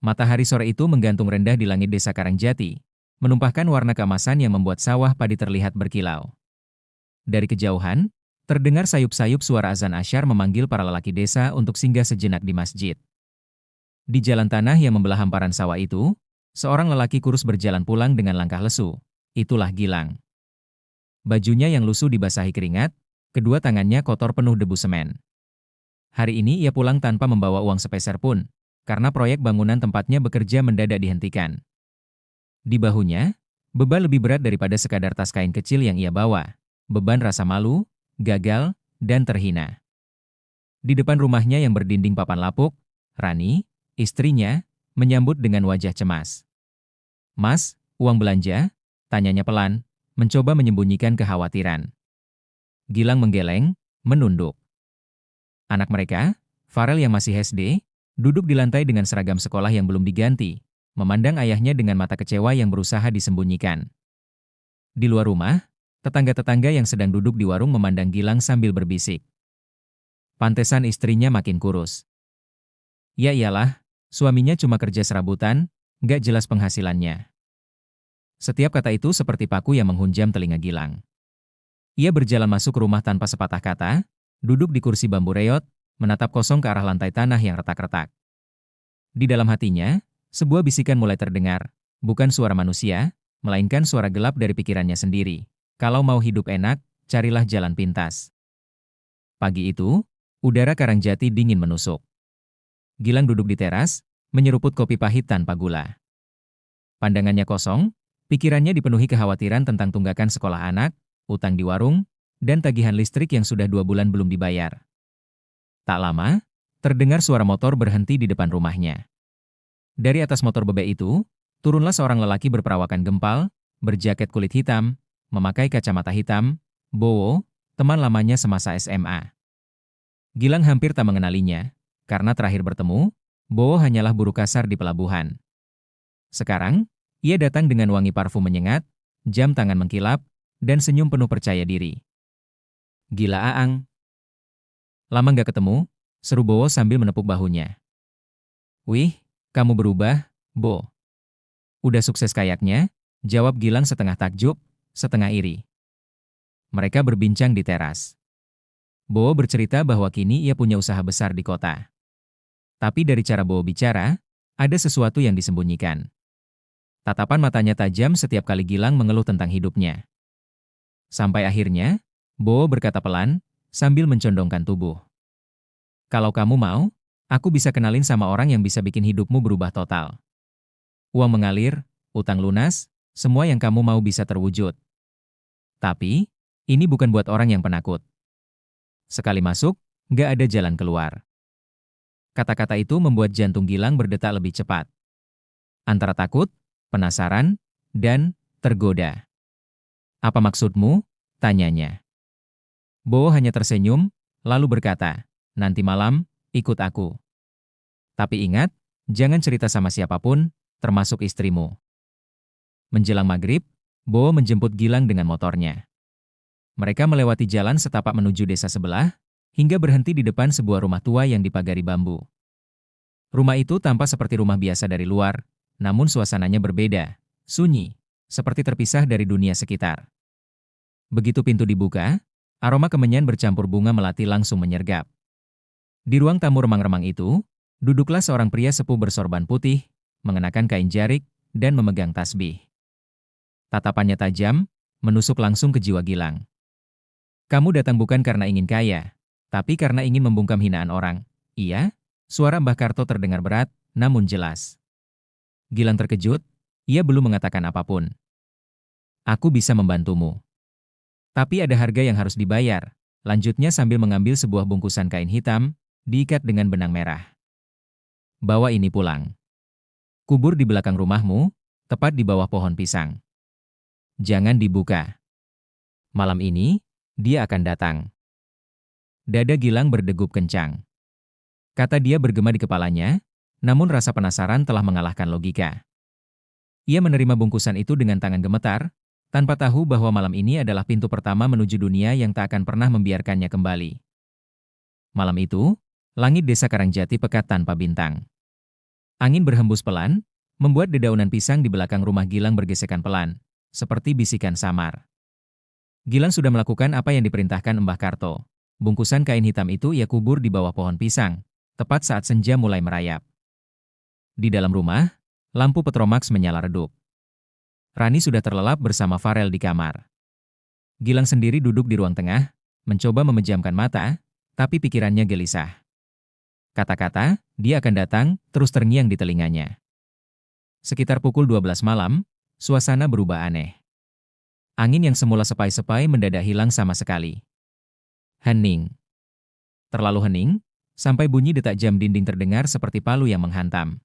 Matahari sore itu menggantung rendah di langit desa Karangjati, menumpahkan warna keemasan yang membuat sawah padi terlihat berkilau. Dari kejauhan, terdengar sayup-sayup suara azan asyar memanggil para lelaki desa untuk singgah sejenak di masjid. Di jalan tanah yang membelah hamparan sawah itu, seorang lelaki kurus berjalan pulang dengan langkah lesu. Itulah Gilang. Bajunya yang lusuh dibasahi keringat, kedua tangannya kotor penuh debu semen. Hari ini ia pulang tanpa membawa uang sepeser pun, karena proyek bangunan tempatnya bekerja mendadak dihentikan. Di bahunya, beban lebih berat daripada sekadar tas kain kecil yang ia bawa. Beban rasa malu, gagal, dan terhina. Di depan rumahnya yang berdinding papan lapuk, Rani, istrinya, menyambut dengan wajah cemas. "Mas, uang belanja?" tanyanya pelan, mencoba menyembunyikan kekhawatiran. Gilang menggeleng, menunduk. Anak mereka, Farel yang masih SD, duduk di lantai dengan seragam sekolah yang belum diganti, memandang ayahnya dengan mata kecewa yang berusaha disembunyikan. Di luar rumah, tetangga-tetangga yang sedang duduk di warung memandang Gilang sambil berbisik. Pantesan istrinya makin kurus. Ya iyalah, suaminya cuma kerja serabutan, nggak jelas penghasilannya. Setiap kata itu seperti paku yang menghunjam telinga Gilang. Ia berjalan masuk rumah tanpa sepatah kata, duduk di kursi bambu reot, menatap kosong ke arah lantai tanah yang retak-retak. Di dalam hatinya, sebuah bisikan mulai terdengar, bukan suara manusia, melainkan suara gelap dari pikirannya sendiri. Kalau mau hidup enak, carilah jalan pintas. Pagi itu, udara Karangjati dingin menusuk. Gilang duduk di teras, menyeruput kopi pahit tanpa gula. Pandangannya kosong, pikirannya dipenuhi kekhawatiran tentang tunggakan sekolah anak, utang di warung, dan tagihan listrik yang sudah 2 bulan belum dibayar. Tak lama, terdengar suara motor berhenti di depan rumahnya. Dari atas motor bebek itu, turunlah seorang lelaki berperawakan gempal, berjaket kulit hitam, memakai kacamata hitam, Bowo, teman lamanya semasa SMA. Gilang hampir tak mengenalinya, karena terakhir bertemu, Bowo hanyalah buruh kasar di pelabuhan. Sekarang, ia datang dengan wangi parfum menyengat, jam tangan mengkilap, dan senyum penuh percaya diri. "Gila Aang." "Lama nggak ketemu," seru Bowo sambil menepuk bahunya. "Wih, kamu berubah, Bo." "Udah sukses kayaknya," jawab Gilang setengah takjub, setengah iri. Mereka berbincang di teras. Bowo bercerita bahwa kini ia punya usaha besar di kota. Tapi dari cara Bowo bicara, ada sesuatu yang disembunyikan. Tatapan matanya tajam setiap kali Gilang mengeluh tentang hidupnya. Sampai akhirnya, Bowo berkata pelan, sambil mencondongkan tubuh. "Kalau kamu mau, aku bisa kenalin sama orang yang bisa bikin hidupmu berubah total. Uang mengalir, utang lunas, semua yang kamu mau bisa terwujud. Tapi, ini bukan buat orang yang penakut. Sekali masuk, nggak ada jalan keluar." Kata-kata itu membuat jantung Gilang berdetak lebih cepat. Antara takut, penasaran, dan tergoda. "Apa maksudmu?" tanyanya. Bowo hanya tersenyum, lalu berkata, "Nanti malam, ikut aku. Tapi ingat, jangan cerita sama siapapun, termasuk istrimu." Menjelang maghrib, Bowo menjemput Gilang dengan motornya. Mereka melewati jalan setapak menuju desa sebelah, hingga berhenti di depan sebuah rumah tua yang dipagari bambu. Rumah itu tampak seperti rumah biasa dari luar, namun suasananya berbeda, sunyi, seperti terpisah dari dunia sekitar. Begitu pintu dibuka, aroma kemenyan bercampur bunga melati langsung menyergap. Di ruang tamu remang-remang itu, duduklah seorang pria sepuh bersorban putih, mengenakan kain jarik, dan memegang tasbih. Tatapannya tajam, menusuk langsung ke jiwa Gilang. "Kamu datang bukan karena ingin kaya, tapi karena ingin membungkam hinaan orang, iya?" Suara Mbah Karto terdengar berat, namun jelas. Gilang terkejut, ia belum mengatakan apapun. "Aku bisa membantumu. Tapi ada harga yang harus dibayar," lanjutnya sambil mengambil sebuah bungkusan kain hitam, diikat dengan benang merah. "Bawa ini pulang. Kubur di belakang rumahmu, tepat di bawah pohon pisang. Jangan dibuka. Malam ini, dia akan datang." Dada Gilang berdegup kencang. Kata dia bergema di kepalanya, namun rasa penasaran telah mengalahkan logika. Ia menerima bungkusan itu dengan tangan gemetar, tanpa tahu bahwa malam ini adalah pintu pertama menuju dunia yang tak akan pernah membiarkannya kembali. Malam itu, langit desa Karangjati pekat tanpa bintang. Angin berhembus pelan, membuat dedaunan pisang di belakang rumah Gilang bergesekan pelan, seperti bisikan samar. Gilang sudah melakukan apa yang diperintahkan Mbah Karto. Bungkusan kain hitam itu ia kubur di bawah pohon pisang, tepat saat senja mulai merayap. Di dalam rumah, lampu Petromax menyala redup. Rani sudah terlelap bersama Farel di kamar. Gilang sendiri duduk di ruang tengah, mencoba memejamkan mata, tapi pikirannya gelisah. Kata-kata, dia akan datang, terus terngiang di telinganya. Sekitar pukul 12 malam, suasana berubah aneh. Angin yang semula sepai-sepai mendadak hilang sama sekali. Hening. Terlalu hening, sampai bunyi detak jam dinding terdengar seperti palu yang menghantam.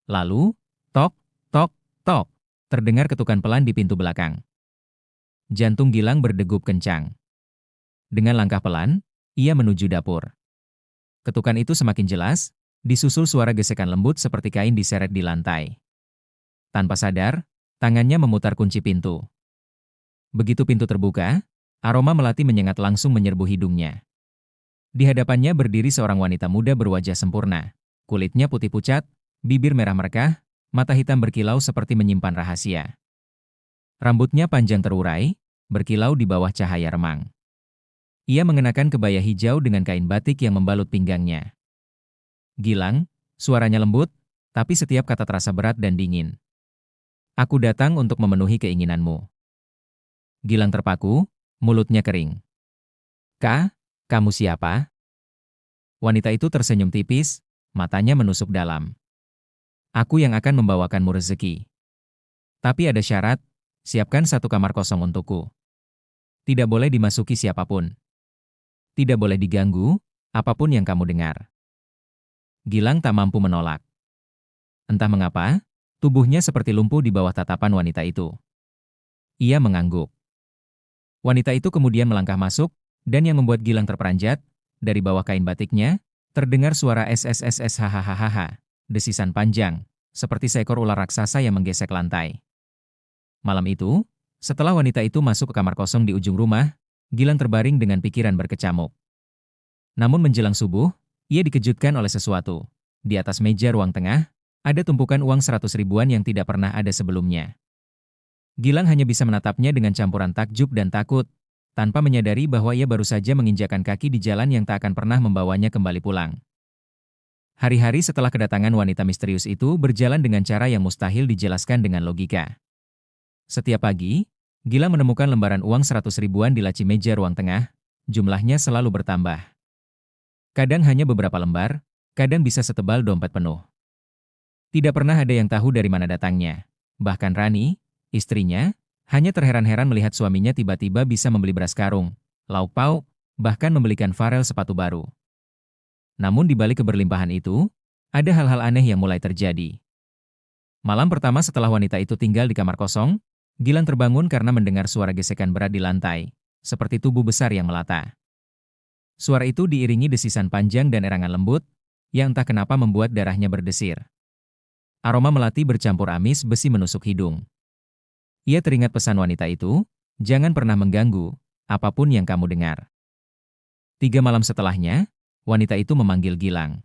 Lalu, tok, tok, tok, terdengar ketukan pelan di pintu belakang. Jantung Gilang berdegup kencang. Dengan langkah pelan, ia menuju dapur. Ketukan itu semakin jelas, disusul suara gesekan lembut seperti kain diseret di lantai. Tanpa sadar, tangannya memutar kunci pintu. Begitu pintu terbuka, aroma melati menyengat langsung menyerbu hidungnya. Di hadapannya berdiri seorang wanita muda berwajah sempurna. Kulitnya putih pucat, bibir merah merekah, mata hitam berkilau seperti menyimpan rahasia. Rambutnya panjang terurai, berkilau di bawah cahaya remang. Ia mengenakan kebaya hijau dengan kain batik yang membalut pinggangnya. Gilang, suaranya lembut, tapi setiap kata terasa berat dan dingin. Aku datang untuk memenuhi keinginanmu. Gilang terpaku, mulutnya kering. Kak, kamu siapa? Wanita itu tersenyum tipis, matanya menusuk dalam. Aku yang akan membawakanmu rezeki. Tapi ada syarat, siapkan satu kamar kosong untukku. Tidak boleh dimasuki siapapun. Tidak boleh diganggu, apapun yang kamu dengar. Gilang tak mampu menolak. Entah mengapa, tubuhnya seperti lumpuh di bawah tatapan wanita itu. Ia mengangguk. Wanita itu kemudian melangkah masuk, dan yang membuat Gilang terperanjat, dari bawah kain batiknya, terdengar suara SSSS hahaha, desisan panjang, seperti seekor ular raksasa yang menggesek lantai. Malam itu, setelah wanita itu masuk ke kamar kosong di ujung rumah, Gilang terbaring dengan pikiran berkecamuk. Namun menjelang subuh, ia dikejutkan oleh sesuatu. Di atas meja ruang tengah, ada tumpukan uang 100 ribuan yang tidak pernah ada sebelumnya. Gilang hanya bisa menatapnya dengan campuran takjub dan takut, tanpa menyadari bahwa ia baru saja menginjakan kaki di jalan yang tak akan pernah membawanya kembali pulang. Hari-hari setelah kedatangan wanita misterius itu berjalan dengan cara yang mustahil dijelaskan dengan logika. Setiap pagi, Gilang menemukan lembaran uang 100 ribuan di laci meja ruang tengah, jumlahnya selalu bertambah. Kadang hanya beberapa lembar, kadang bisa setebal dompet penuh. Tidak pernah ada yang tahu dari mana datangnya. Bahkan Rani, istrinya, hanya terheran-heran melihat suaminya tiba-tiba bisa membeli beras karung, lauk pauk, bahkan membelikan Farel sepatu baru. Namun di balik keberlimpahan itu, ada hal-hal aneh yang mulai terjadi. Malam pertama setelah wanita itu tinggal di kamar kosong, Gilang terbangun karena mendengar suara gesekan berat di lantai, seperti tubuh besar yang melata. Suara itu diiringi desisan panjang dan erangan lembut, yang entah kenapa membuat darahnya berdesir. Aroma melati bercampur amis besi menusuk hidung. Ia teringat pesan wanita itu, jangan pernah mengganggu, apapun yang kamu dengar. 3 malam setelahnya, wanita itu memanggil Gilang.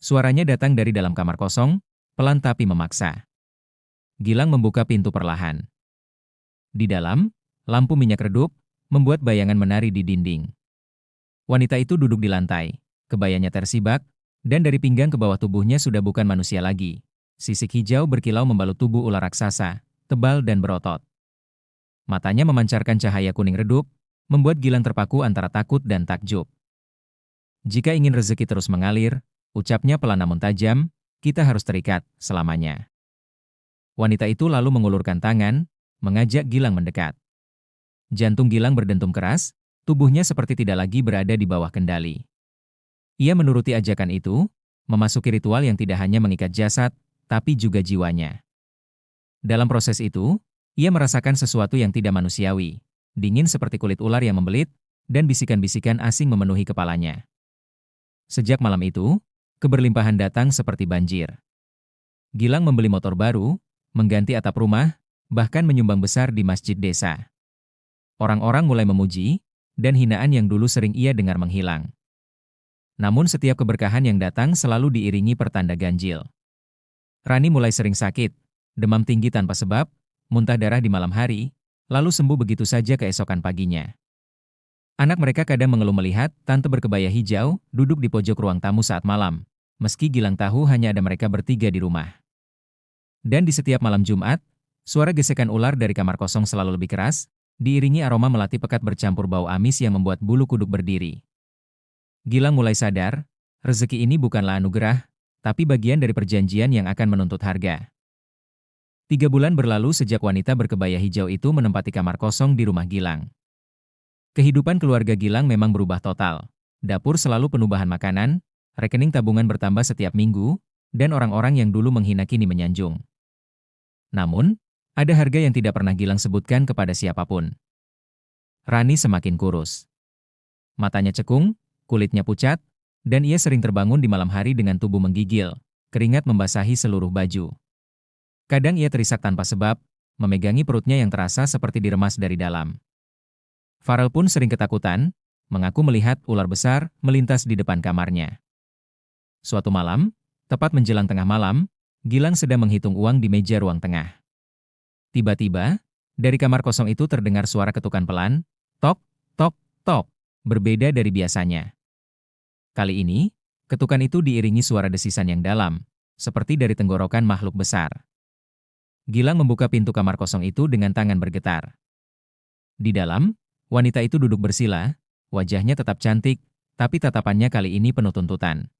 Suaranya datang dari dalam kamar kosong, pelan tapi memaksa. Gilang membuka pintu perlahan. Di dalam, lampu minyak redup, membuat bayangan menari di dinding. Wanita itu duduk di lantai, kebayanya tersibak, dan dari pinggang ke bawah tubuhnya sudah bukan manusia lagi. Sisik hijau berkilau membalut tubuh ular raksasa, tebal dan berotot. Matanya memancarkan cahaya kuning redup, membuat Gilang terpaku antara takut dan takjub. Jika ingin rezeki terus mengalir, ucapnya pelan namun tajam, kita harus terikat selamanya. Wanita itu lalu mengulurkan tangan, mengajak Gilang mendekat. Jantung Gilang berdentum keras, tubuhnya seperti tidak lagi berada di bawah kendali. Ia menuruti ajakan itu, memasuki ritual yang tidak hanya mengikat jasad, tapi juga jiwanya. Dalam proses itu, ia merasakan sesuatu yang tidak manusiawi, dingin seperti kulit ular yang membelit, dan bisikan-bisikan asing memenuhi kepalanya. Sejak malam itu, keberlimpahan datang seperti banjir. Gilang membeli motor baru, mengganti atap rumah, bahkan menyumbang besar di masjid desa. Orang-orang mulai memuji, dan hinaan yang dulu sering ia dengar menghilang. Namun setiap keberkahan yang datang selalu diiringi pertanda ganjil. Rani mulai sering sakit, demam tinggi tanpa sebab, muntah darah di malam hari, lalu sembuh begitu saja keesokan paginya. Anak mereka kadang mengeluh melihat tante berkebaya hijau duduk di pojok ruang tamu saat malam, meski Gilang tahu hanya ada mereka bertiga di rumah. Dan di setiap malam Jumat, suara gesekan ular dari kamar kosong selalu lebih keras, diiringi aroma melati pekat bercampur bau amis yang membuat bulu kuduk berdiri. Gilang mulai sadar, rezeki ini bukanlah anugerah, tapi bagian dari perjanjian yang akan menuntut harga. 3 bulan berlalu sejak wanita berkebaya hijau itu menempati kamar kosong di rumah Gilang. Kehidupan keluarga Gilang memang berubah total. Dapur selalu penuh bahan makanan, rekening tabungan bertambah setiap minggu, dan orang-orang yang dulu menghina kini menyanjung. Namun, ada harga yang tidak pernah Gilang sebutkan kepada siapapun. Rani semakin kurus. Matanya cekung, kulitnya pucat, dan ia sering terbangun di malam hari dengan tubuh menggigil, keringat membasahi seluruh baju. Kadang ia terisak tanpa sebab, memegangi perutnya yang terasa seperti diremas dari dalam. Farel pun sering ketakutan, mengaku melihat ular besar melintas di depan kamarnya. Suatu malam, tepat menjelang tengah malam, Gilang sedang menghitung uang di meja ruang tengah. Tiba-tiba, dari kamar kosong itu terdengar suara ketukan pelan, tok, tok, tok, berbeda dari biasanya. Kali ini, ketukan itu diiringi suara desisan yang dalam, seperti dari tenggorokan makhluk besar. Gilang membuka pintu kamar kosong itu dengan tangan bergetar. Di dalam, wanita itu duduk bersila, wajahnya tetap cantik, tapi tatapannya kali ini penuh tuntutan.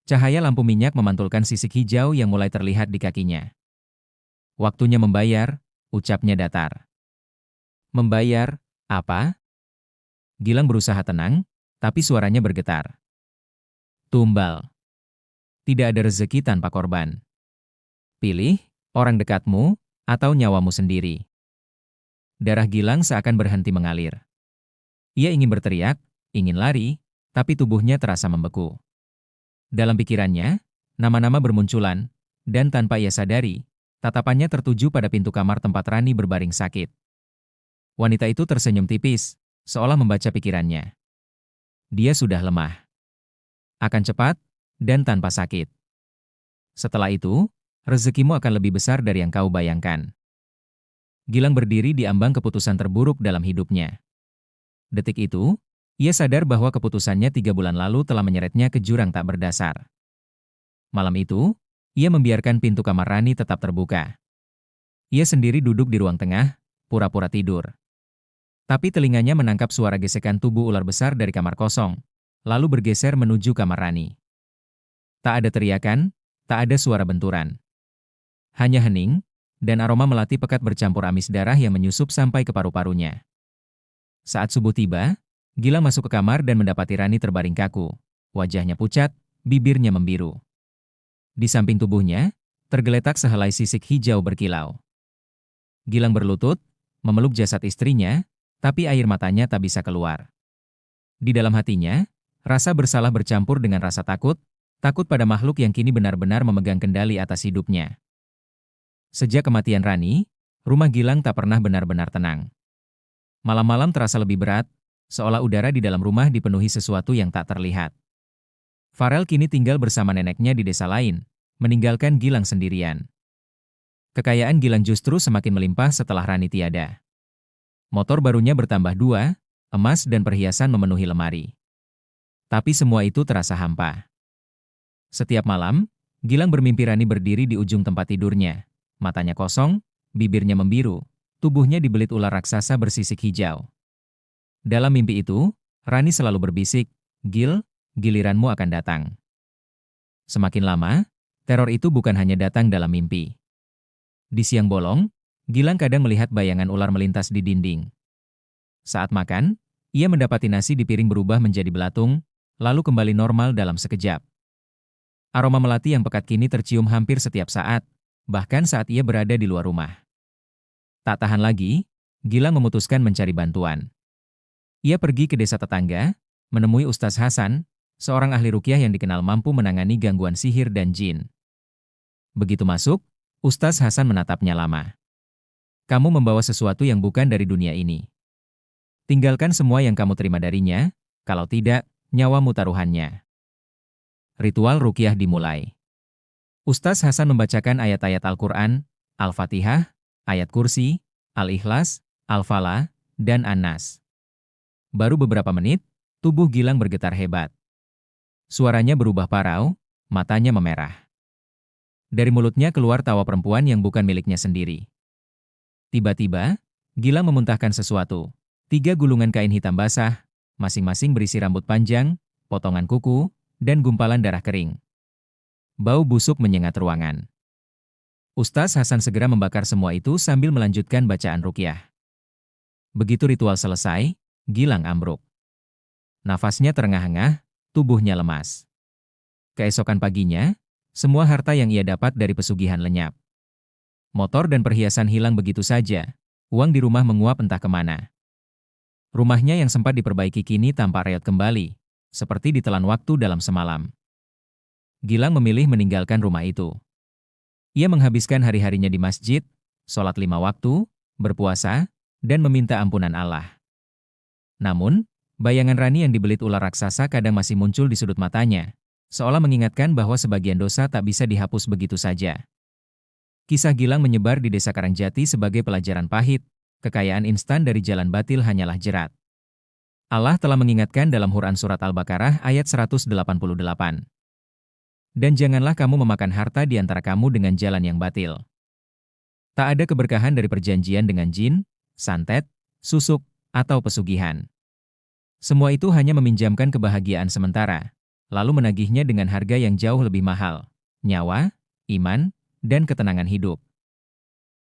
Cahaya lampu minyak memantulkan sisik hijau yang mulai terlihat di kakinya. Waktunya membayar, ucapnya datar. Membayar, apa? Gilang berusaha tenang, tapi suaranya bergetar. Tumbal. Tidak ada rezeki tanpa korban. Pilih, orang dekatmu, atau nyawamu sendiri. Darah Gilang seakan berhenti mengalir. Ia ingin berteriak, ingin lari, tapi tubuhnya terasa membeku. Dalam pikirannya, nama-nama bermunculan, dan tanpa ia sadari, tatapannya tertuju pada pintu kamar tempat Rani berbaring sakit. Wanita itu tersenyum tipis, seolah membaca pikirannya. Dia sudah lemah. Akan cepat, dan tanpa sakit. Setelah itu, rezekimu akan lebih besar dari yang kau bayangkan. Gilang berdiri di ambang keputusan terburuk dalam hidupnya. Detik itu, ia sadar bahwa keputusannya 3 bulan lalu telah menyeretnya ke jurang tak berdasar. Malam itu, ia membiarkan pintu kamar Rani tetap terbuka. Ia sendiri duduk di ruang tengah, pura-pura tidur. Tapi telinganya menangkap suara gesekan tubuh ular besar dari kamar kosong, lalu bergeser menuju kamar Rani. Tak ada teriakan, tak ada suara benturan. Hanya hening, dan aroma melati pekat bercampur amis darah yang menyusup sampai ke paru-parunya. Saat subuh tiba, Gilang masuk ke kamar dan mendapati Rani terbaring kaku. Wajahnya pucat, bibirnya membiru. Di samping tubuhnya, tergeletak sehelai sisik hijau berkilau. Gilang berlutut, memeluk jasad istrinya, tapi air matanya tak bisa keluar. Di dalam hatinya, rasa bersalah bercampur dengan rasa takut, takut pada makhluk yang kini benar-benar memegang kendali atas hidupnya. Sejak kematian Rani, rumah Gilang tak pernah benar-benar tenang. Malam-malam terasa lebih berat, seolah udara di dalam rumah dipenuhi sesuatu yang tak terlihat. Farel kini tinggal bersama neneknya di desa lain, meninggalkan Gilang sendirian. Kekayaan Gilang justru semakin melimpah setelah Rani tiada. Motor barunya bertambah 2, emas dan perhiasan memenuhi lemari. Tapi semua itu terasa hampa. Setiap malam, Gilang bermimpi Rani berdiri di ujung tempat tidurnya. Matanya kosong, bibirnya membiru, tubuhnya dibelit ular raksasa bersisik hijau. Dalam mimpi itu, Rani selalu berbisik, "Gil, giliranmu akan datang." Semakin lama, teror itu bukan hanya datang dalam mimpi. Di siang bolong, Gilang kadang melihat bayangan ular melintas di dinding. Saat makan, ia mendapati nasi di piring berubah menjadi belatung, lalu kembali normal dalam sekejap. Aroma melati yang pekat kini tercium hampir setiap saat, bahkan saat ia berada di luar rumah. Tak tahan lagi, Gilang memutuskan mencari bantuan. Ia pergi ke desa tetangga, menemui Ustaz Hasan, seorang ahli ruqyah yang dikenal mampu menangani gangguan sihir dan jin. Begitu masuk, Ustaz Hasan menatapnya lama. "Kamu membawa sesuatu yang bukan dari dunia ini. Tinggalkan semua yang kamu terima darinya, kalau tidak, nyawamu taruhannya." Ritual ruqyah dimulai. Ustaz Hasan membacakan ayat-ayat Al-Quran, Al-Fatihah, ayat kursi, Al-Ikhlas, Al-Falah, dan An-Nas. Baru beberapa menit, tubuh Gilang bergetar hebat. Suaranya berubah parau, matanya memerah. Dari mulutnya keluar tawa perempuan yang bukan miliknya sendiri. Tiba-tiba, Gilang memuntahkan sesuatu. 3 gulungan kain hitam basah, masing-masing berisi rambut panjang, potongan kuku, dan gumpalan darah kering. Bau busuk menyengat ruangan. Ustaz Hasan segera membakar semua itu sambil melanjutkan bacaan ruqyah. Begitu ritual selesai, Gilang ambruk. Nafasnya terengah-engah, tubuhnya lemas. Keesokan paginya, semua harta yang ia dapat dari pesugihan lenyap. Motor dan perhiasan hilang begitu saja, uang di rumah menguap entah kemana. Rumahnya yang sempat diperbaiki kini tampak reot kembali, seperti ditelan waktu dalam semalam. Gilang memilih meninggalkan rumah itu. Ia menghabiskan hari-harinya di masjid, sholat 5 waktu, berpuasa, dan meminta ampunan Allah. Namun, bayangan Rani yang dibelit ular raksasa kadang masih muncul di sudut matanya, seolah mengingatkan bahwa sebagian dosa tak bisa dihapus begitu saja. Kisah Gilang menyebar di Desa Karangjati sebagai pelajaran pahit. Kekayaan instan dari jalan batil hanyalah jerat. Allah telah mengingatkan dalam Quran Surat Al-Baqarah ayat 188. Dan janganlah kamu memakan harta di antara kamu dengan jalan yang batil. Tak ada keberkahan dari perjanjian dengan jin, santet, susuk, atau pesugihan. Semua itu hanya meminjamkan kebahagiaan sementara, lalu menagihnya dengan harga yang jauh lebih mahal, nyawa, iman, dan ketenangan hidup.